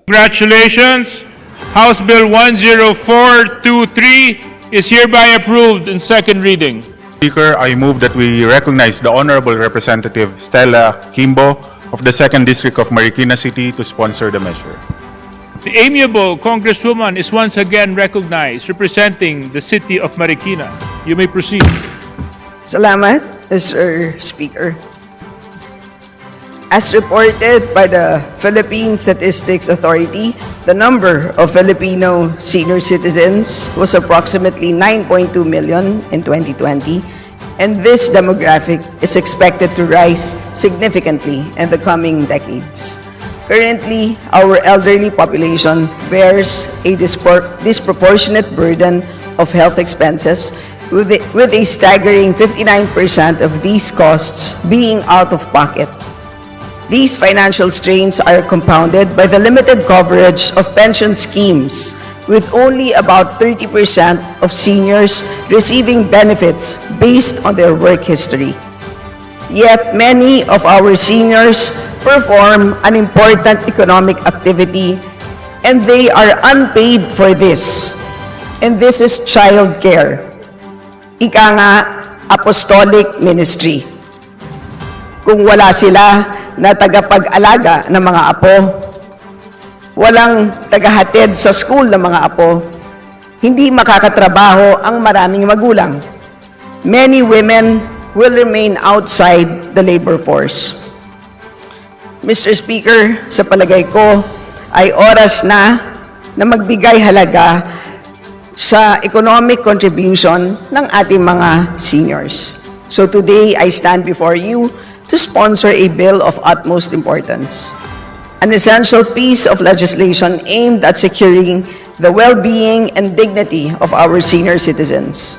Congratulations. House Bill 10423 is hereby approved in second reading. Speaker, I move that we recognize the Honorable Representative Stella Kimbo of the 2nd District of Marikina City to sponsor the measure. The amiable Congresswoman is once again recognized, representing the city of Marikina. You may proceed. Salamat, Mr. Speaker. As reported by the Philippine Statistics Authority, the number of Filipino senior citizens was approximately 9.2 million in 2020, and this demographic is expected to rise significantly in the coming decades. Currently, our elderly population bears a disproportionate burden of health expenses, with a staggering 59% of these costs being out of pocket. These financial strains are compounded by the limited coverage of pension schemes, with only about 30% of seniors receiving benefits based on their work history. Yet many of our seniors perform an important economic activity, and they are unpaid for this. And this is child care. Ika nga, apostolic ministry. Kung wala sila na tagapag-alaga ng mga apo, walang tagahatid sa school ng mga apo, hindi makakatrabaho ang maraming magulang. Many women will remain outside the labor force. Mr. Speaker, sa palagay ko, ay oras na magbigay halaga sa economic contribution ng ating mga seniors. So today, I stand before you to sponsor a bill of utmost importance, an essential piece of legislation aimed at securing the well-being and dignity of our senior citizens.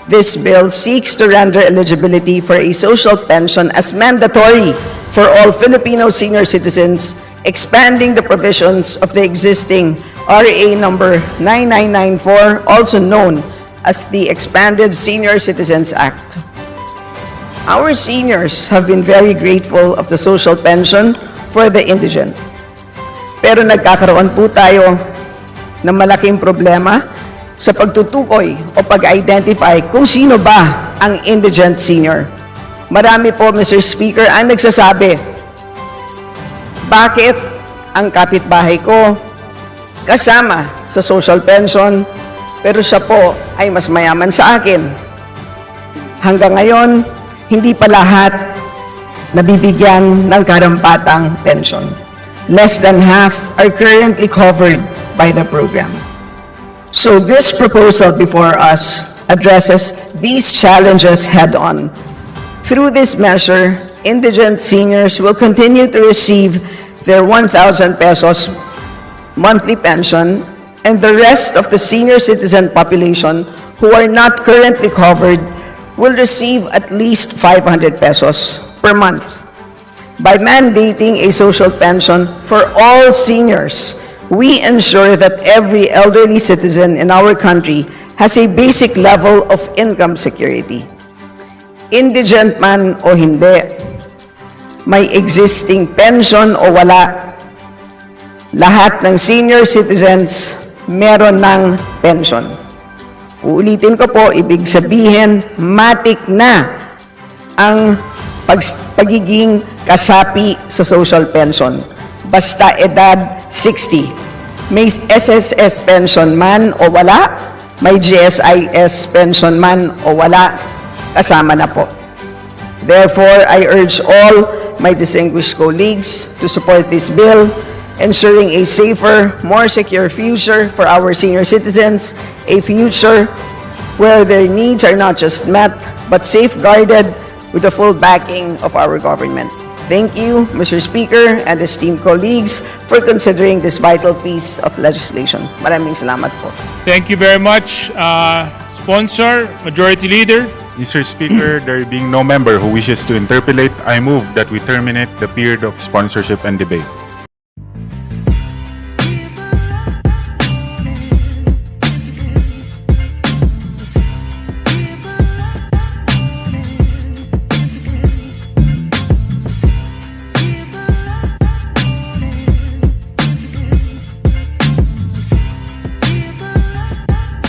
This bill seeks to render eligibility for a social pension as mandatory for all Filipino senior citizens, expanding the provisions of the existing RA number 9994, also known as the Expanded Senior Citizens Act. Our seniors have been very grateful of the social pension for the indigent. Pero nagkakaroon po tayo ng malaking problema sa pagtutukoy o pag-identify kung sino ba ang indigent senior. Marami po, Mr. Speaker, ang nagsasabi, bakit ang kapitbahay ko kasama sa social pension pero siya po ay mas mayaman sa akin? Hanggang ngayon, hindi pa lahat nabibigyan ng karampatang pension. Less than half are currently covered by the program. So this proposal before us addresses these challenges head-on. Through this measure, indigent seniors will continue to receive their 1,000 pesos monthly pension, and the rest of the senior citizen population who are not currently covered will receive at least 500 pesos per month. By mandating a social pension for all seniors, we ensure that every elderly citizen in our country has a basic level of income security. Indigent man o hindi, may existing pension o wala, lahat ng senior citizens meron ng pension. Uulitin ko po, ibig sabihin, matik na ang pagiging kasapi sa social pension. Basta edad 60. May SSS pension man o wala, may GSIS pension man o wala, kasama na po. Therefore, I urge all my distinguished colleagues to support this bill, ensuring a safer, more secure future for our senior citizens, a future where their needs are not just met, but safeguarded with the full backing of our government. Thank you, Mr. Speaker and esteemed colleagues, for considering this vital piece of legislation. Maraming salamat po. Thank you very much, Sponsor, Majority Leader. Mr. Speaker, there being no member who wishes to interpolate, I move that we terminate the period of sponsorship and debate.